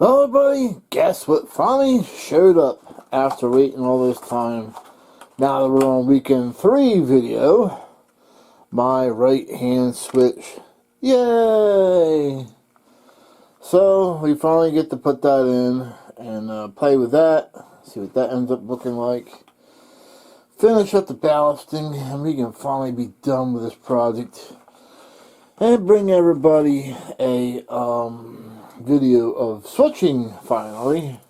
Well, everybody, guess what finally showed up after waiting all this time? Now that we're on weekend 3 video, my right hand switch. Yay! So, we finally get to put that in and play with that, see what that ends up looking like. Finish up the ballasting, and we can finally be done with this project. And bring everybody a video of switching finally.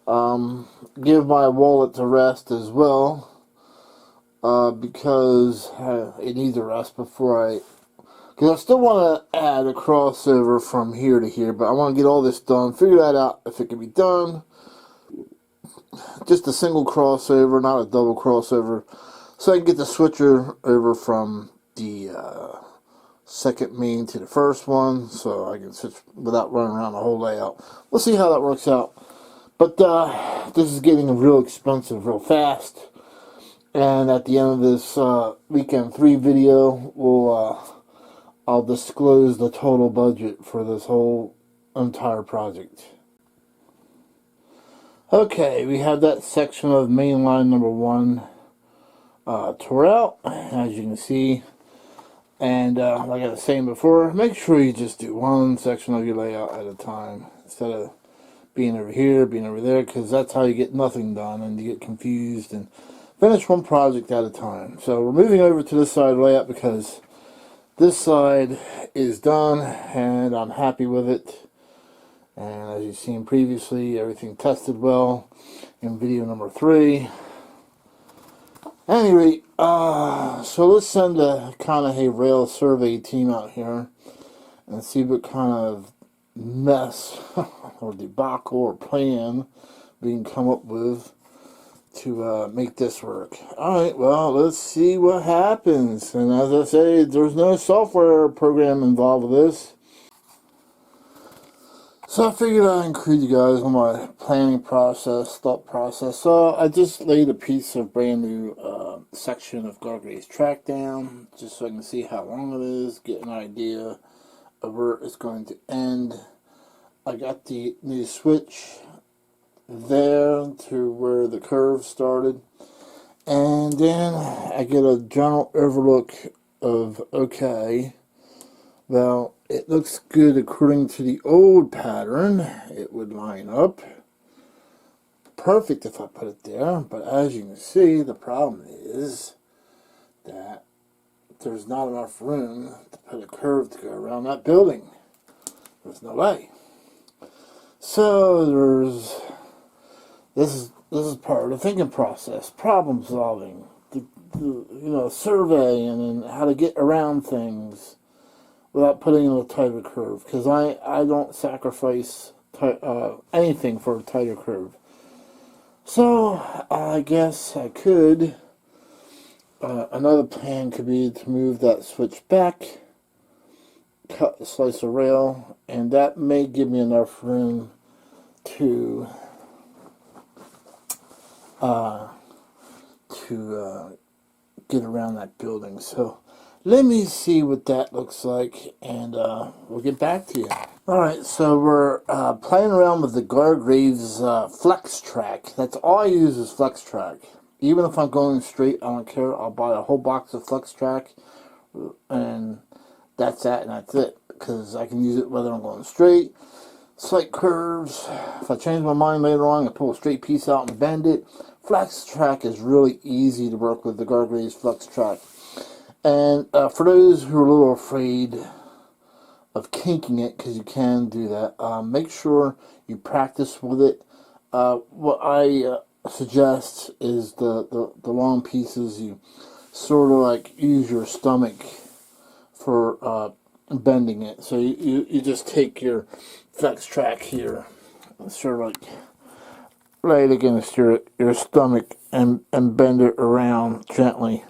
Give my wallet to rest as well, because it needs a rest before because I still want to add a crossover from here to here, but I want to get all this done, figure that out if it can be done. Just a single crossover, not a double crossover, so I can get the switcher over from the second main to the first one, so I can switch without running around the whole layout. We'll see how that works out. But this is getting real expensive real fast, and at the end of this weekend 3 video, I'll disclose the total budget for this whole entire project. Okay, we have that section of main line number 1 tore out, as you can see. And like I was saying before, make sure you just do one section of your layout at a time instead of being over here, being over there, because that's how you get nothing done and you get confused, and finish one project at a time. So we're moving over to this side layout because this side is done and I'm happy with it. And as you've seen previously, everything tested well in video number 3. Anyway, so let's send the Conahey Rail survey team out here and see what kind of mess or debacle or plan we can come up with to make this work. Alright, well, let's see what happens. And as I say, there's no software program involved with this. So I figured I'd include you guys on my planning process, thought process. So I just laid a piece of brand new section of Gargray's track down, just so I can see how long it is, get an idea of where it's going to end. I got the new switch there to where the curve started. And then I get a general overlook of, okay, well, it looks good according to the old pattern. It would line up perfect if I put it there, but as you can see, the problem is that there's not enough room to put a curve to go around that building. There's no way. So this is part of the thinking process, problem solving, surveying, and how to get around things without putting in a tighter curve, because I don't sacrifice anything for a tighter curve. So I guess I could, another plan could be to move that switch back, cut a slice of rail, and that may give me enough room to get around that building. So let me see what that looks like, and we'll get back to you. Alright, so we're playing around with the Gargrave's Flex Track. That's all I use is Flex Track. Even if I'm going straight, I don't care. I'll buy a whole box of Flex Track, and that's that, and that's it. Because I can use it whether I'm going straight, slight curves. If I change my mind later on, I pull a straight piece out and bend it. Flex Track is really easy to work with, the Gargrave's Flex Track. And for those who are a little afraid of kinking it, because you can do that, make sure you practice with it. What I suggest is the long pieces, you sort of like use your stomach for bending it. So you just take your Flex Track here, sort of like right against your stomach, and bend it around gently.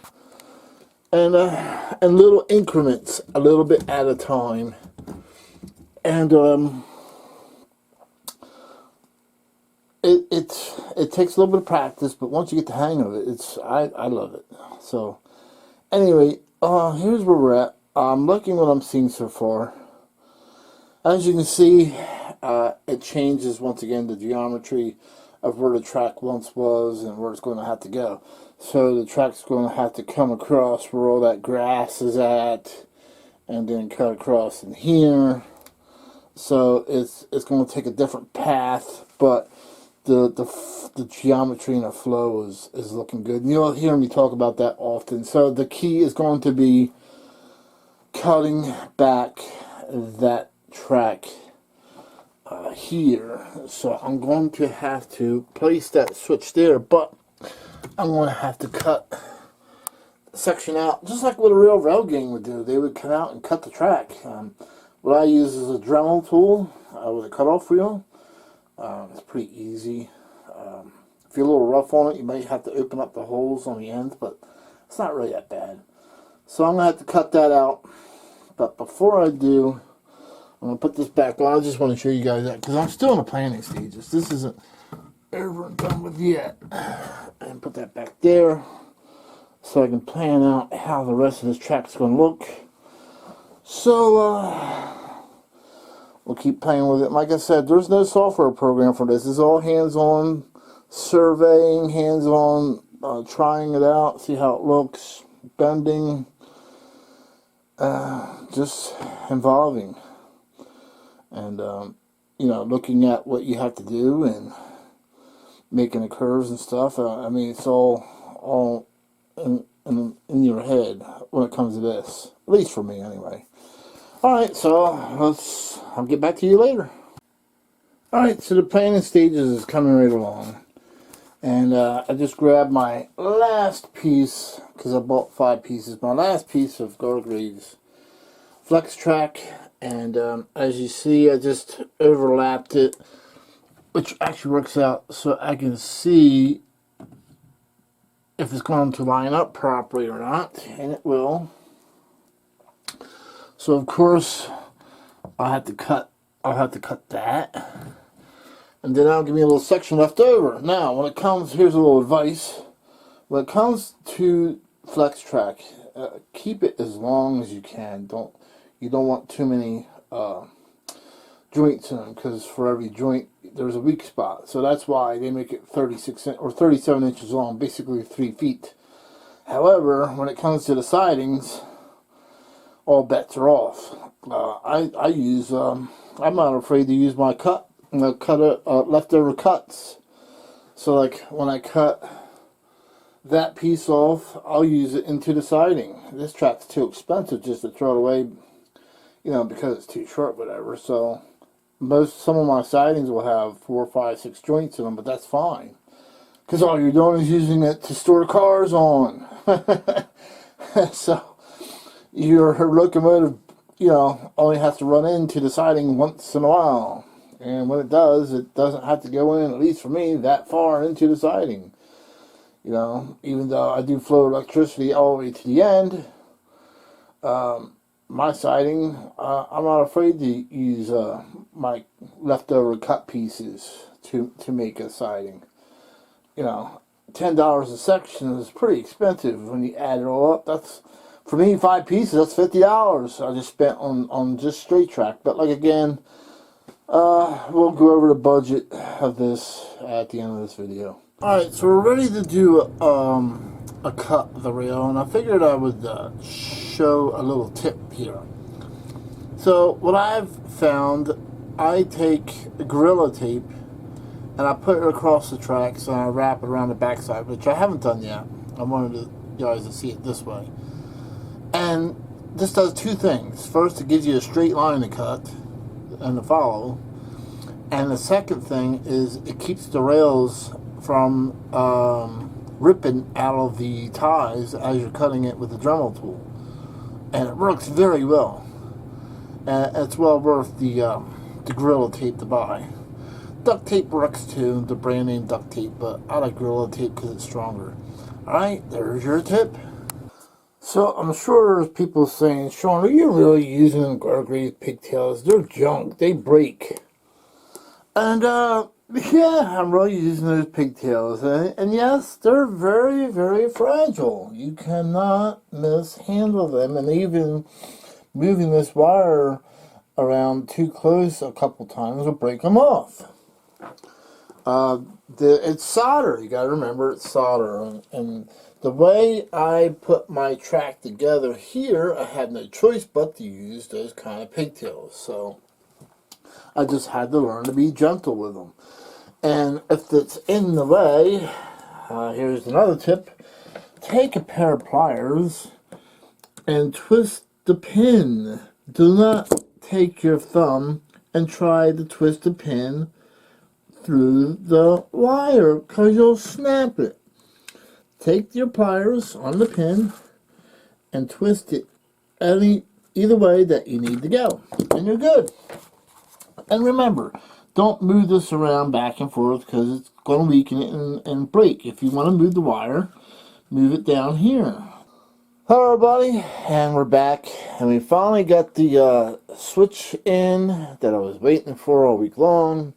And little increments, a little bit at a time. And it takes a little bit of practice, but once you get the hang of it, I love it. So anyway, here's where we're at. I'm liking what I'm seeing so far. As you can see, it changes once again the geometry of where the track once was and where it's going to have to go. So the track's going to have to come across where all that grass is at, and then cut across in here. So it's going to take a different path, but the geometry and the flow is looking good. You'll hear me talk about that often. So the key is going to be cutting back that track here. So I'm going to have to place that switch there, but I'm going to have to cut the section out, just like what a real rail gang would do. They would cut out and cut the track. What I use is a Dremel tool with a cutoff wheel. It's pretty easy. If you're a little rough on it, you might have to open up the holes on the ends, but it's not really that bad. So I'm going to have to cut that out. But before I do, I'm going to put this back on. I just want to show you guys that, because I'm still in the planning stages. This isn't over and done with yet. And put that back there so I can plan out how the rest of this track is going to look. So, we'll keep playing with it. Like I said, there's no software program for this. It's all hands-on surveying, hands-on trying it out, see how it looks, bending, just involving. And, you know, looking at what you have to do and making the curves and stuff. I mean, it's all in your head when it comes to this. At least for me, anyway. Alright, so I'll get back to you later. Alright, so the planning stages is coming right along. And I just grabbed my last piece, because I bought 5 pieces, my last piece of Gargrave's Flex Track. And as you see, I just overlapped it, which actually works out so I can see if it's going to line up properly or not, and it will. So of course I'll have to cut that, and then that'll give me a little section left over. Now when it comes, here's a little advice. When it comes to Flex Track, keep it as long as you can. You don't want too many joints in them, because for every joint there's a weak spot. So that's why they make it 36 or 37 inches long, basically 3 feet. However, when it comes to the sidings, all bets are off. I use I'm not afraid to use my leftover cuts. So like when I cut that piece off, I'll use it into the siding. This track's too expensive just to throw it away, you know, because it's too short, whatever. So some of my sidings will have 4, 5, 6 joints in them, but that's fine, because all you're doing is using it to store cars on. So your locomotive, you know, only has to run into the siding once in a while, and when it does, it doesn't have to go in, at least for me, that far into the siding. You know, even though I do flow electricity all the way to the end, my siding, I'm not afraid to use my leftover cut pieces to make a siding. You know, $10 a section is pretty expensive when you add it all up. That's, for me, 5 pieces, that's $50 I just spent on just straight track. But like again, we'll go over the budget of this at the end of this video. Alright, so we're ready to do a cut of the rail, and I figured I would show a little tip here. So what I've found, I take Gorilla Tape and I put it across the tracks and I wrap it around the backside, which I haven't done yet. I wanted you guys to see it this way. And this does 2 things. First, it gives you a straight line to cut and to follow. And the second thing is it keeps the rails from ripping out of the ties as you're cutting it with the Dremel tool. And it works very well. And it's well worth the Gorilla Tape to buy. Duct tape works too, the brand name duct tape, but I like Gorilla Tape because it's stronger. Alright, there's your tip. So I'm sure there's people saying, Sean, are you really using Gargrave pigtails? They're junk, they break. And yeah, I'm really using those pigtails. And yes, they're very, very fragile. You cannot mishandle them. And even moving this wire around too close a couple times will break them off. It's solder. You got to remember it's solder. And the way I put my track together here, I had no choice but to use those kind of pigtails. So I just had to learn to be gentle with them. And if it's in the way, here's another tip. Take a pair of pliers and twist the pin. Do not take your thumb and try to twist the pin through the wire because you'll snap it. Take your pliers on the pin and twist it either way that you need to go, and you're good. And remember, don't move this around back and forth because it's going to weaken it and break. If you want to move the wire, move it down here. Hello everybody, and we're back, and we finally got the switch in that I was waiting for all week long.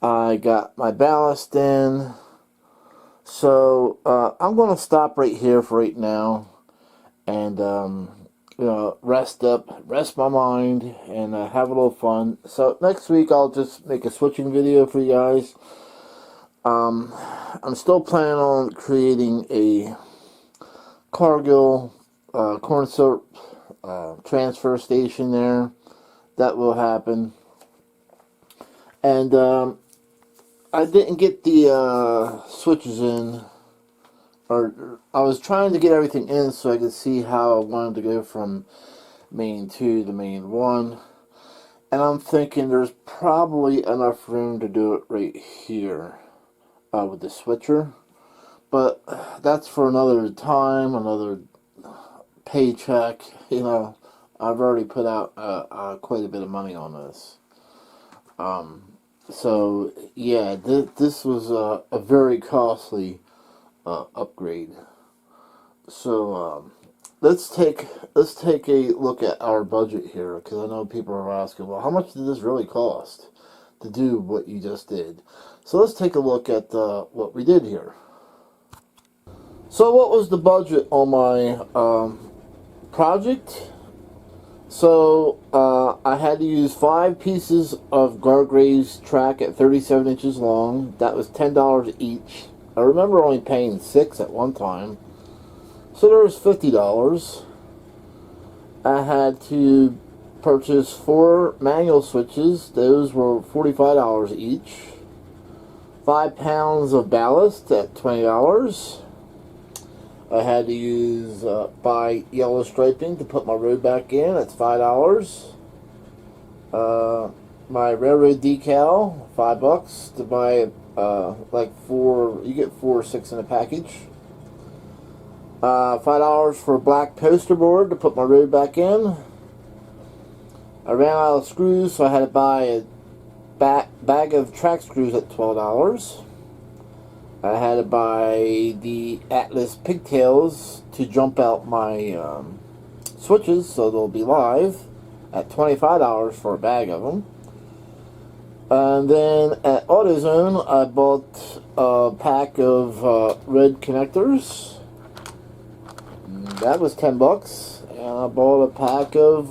I got my ballast in, so I'm going to stop right here for right now and rest my mind, and have a little fun. So next week I'll just make a switching video for you guys. I'm still planning on creating a Cargill corn syrup transfer station there. That will happen. And I didn't get the switches in, or I was trying to get everything in so I could see how I wanted to go from main 2 to main 1. And I'm thinking there's probably enough room to do it right here with the switcher. But that's for another time, another paycheck. You know, I've already put out quite a bit of money on this. So yeah, this was a very costly upgrade. So let's take a look at our budget here, because I know people are asking, well, how much did this really cost to do what you just did? So let's take a look at what we did here. So what was the budget on my project? So I had to use 5 pieces of Gargraves track at 37 inches long. That was $10 each. I remember only paying 6 at one time. So there was $50. I had to purchase 4 manual switches. Those were $45 each. 5 pounds of ballast at $20. I had to buy yellow striping to put my road back in. That's $5. My railroad decal, $5 to buy like 4. You get 4 or 6 in a package. $5 for a black poster board to put my road back in. I ran out of screws, so I had to buy a bag of track screws at $12. I had to buy the Atlas pigtails to jump out my switches so they'll be live at $25 for a bag of them. And then at AutoZone I bought a pack of red connectors. That was $10. And I bought a pack of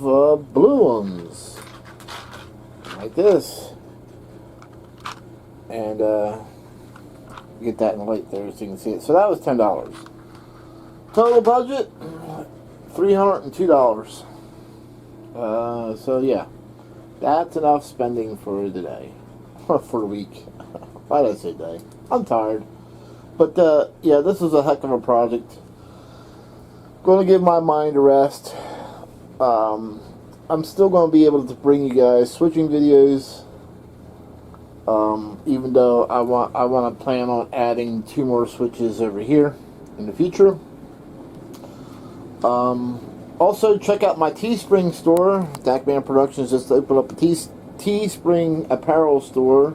blue ones like this. And get that in the light there so you can see it. So that was $10. Total budget $302. So yeah, that's enough spending for the day, for the week. Why did I say day? I'm tired, but yeah, this was a heck of a project. Going to give my mind a rest. I'm still going to be able to bring you guys switching videos. Even though I want to plan on adding 2 more switches over here in the future. Also, check out my Teespring store. Dakman Productions just opened up a Teespring apparel store.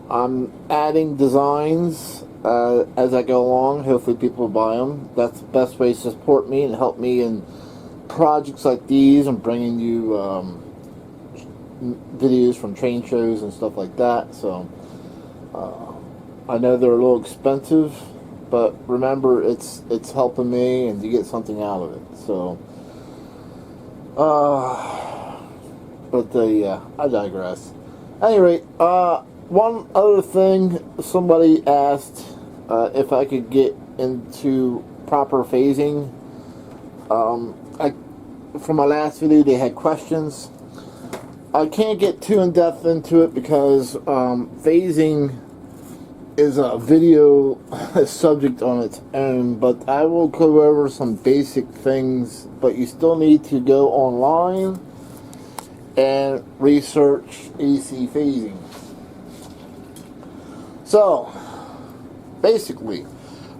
I'm adding designs as I go along. Hopefully people will buy them. That's the best way to support me and help me in projects like these. I'm bringing you videos from train shows and stuff like that. So I know they're a little expensive, but remember, it's helping me and you get something out of it. So But yeah, I digress. At any rate, one other thing, somebody asked if I could get into proper phasing. From my last video, they had questions. I can't get too in-depth into it because phasing is a video subject on its own, but I will go over some basic things, but you still need to go online and research AC phasing. So, basically,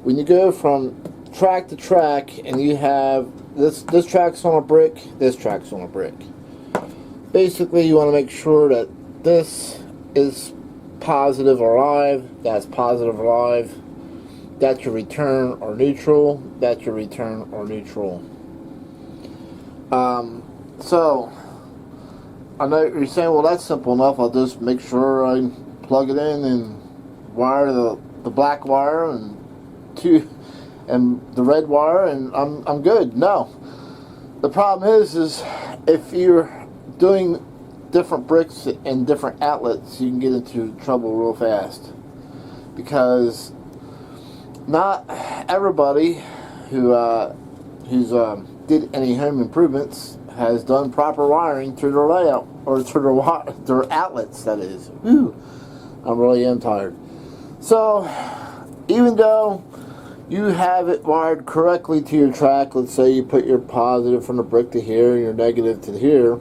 when you go from track to track and you have this track's on a brick, this track's on a brick. Basically, you want to make sure that this is positive or live, that's positive or live, that's your return or neutral, that's your return or neutral. So, I know you're saying, well, that's simple enough. I'll just make sure I plug it in and wire the black wire and the red wire, and I'm good. No, the problem is if you're doing different bricks and different outlets, you can get into trouble real fast, because not everybody who's did any home improvements has done proper wiring through their layout, or through their outlets, that is. Whew, I really am tired. So, even though you have it wired correctly to your track, let's say you put your positive from the brick to here, your negative to here,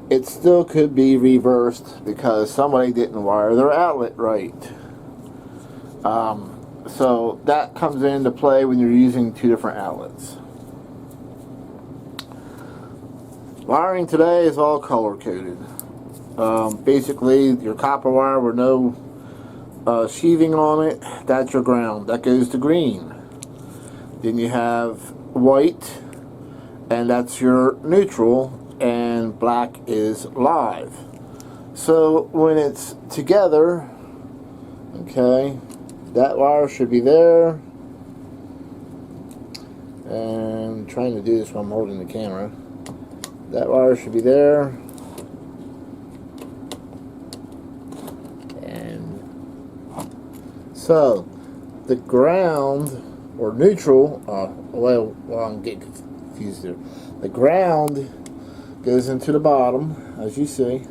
it still could be reversed because somebody didn't wire their outlet right. So that comes into play when you're using two different outlets. Wiring today is all color coded. Basically, your copper wire with no sheathing on it, that's your ground. That goes to green. Then you have white, and that's your neutral, and black is live. So when it's together, okay, that wire should be there. And I'm trying to do this while I'm holding the camera. That wire should be there. And so the ground or neutral, well, I'm getting confused there. The ground goes into the bottom, as you see.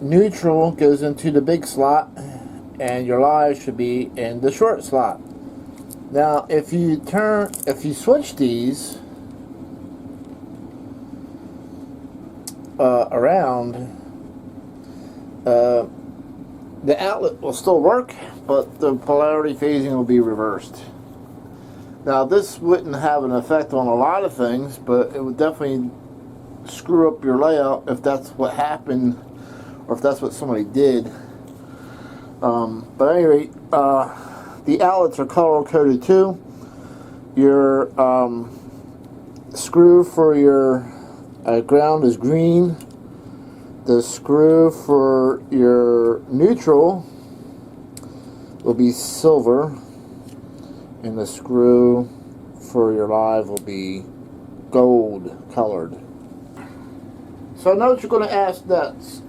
Neutral goes into the big slot, and your live should be in the short slot. Now, if you switch these around, the outlet will still work, but the polarity phasing will be reversed. Now, this wouldn't have an effect on a lot of things, but it would definitely screw up your layout if that's what happened, or if that's what somebody did. But at any rate, the outlets are color coded too. Your screw for your ground is green. The screw for your neutral will be silver, and the screw for your live will be gold colored. So I know what you're going to ask next.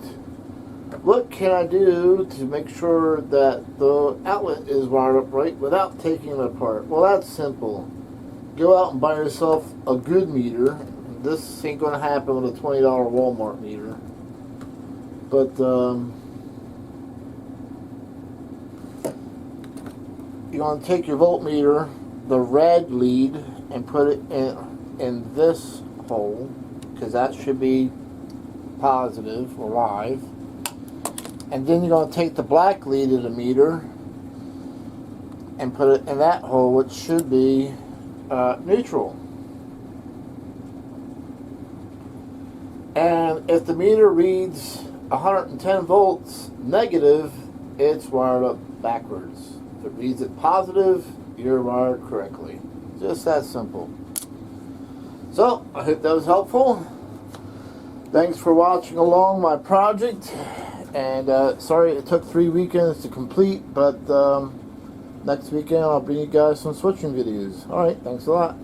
What can I do to make sure that the outlet is wired up right without taking it apart? Well, that's simple. Go out and buy yourself a good meter. This ain't going to happen with a $20 Walmart meter. But you're going to take your voltmeter, the red lead, and put it in this hole, because that should be positive or live. And then you're going to take the black lead of the meter and put it in that hole, which should be neutral. And if the meter reads 110 volts negative, it's wired up backwards. If it reads it positive, you're wired correctly. Just that simple. So, I hope that was helpful. Thanks for watching along my project. And sorry it took 3 weekends to complete, but next weekend I'll bring you guys some switching videos. Alright, thanks a lot.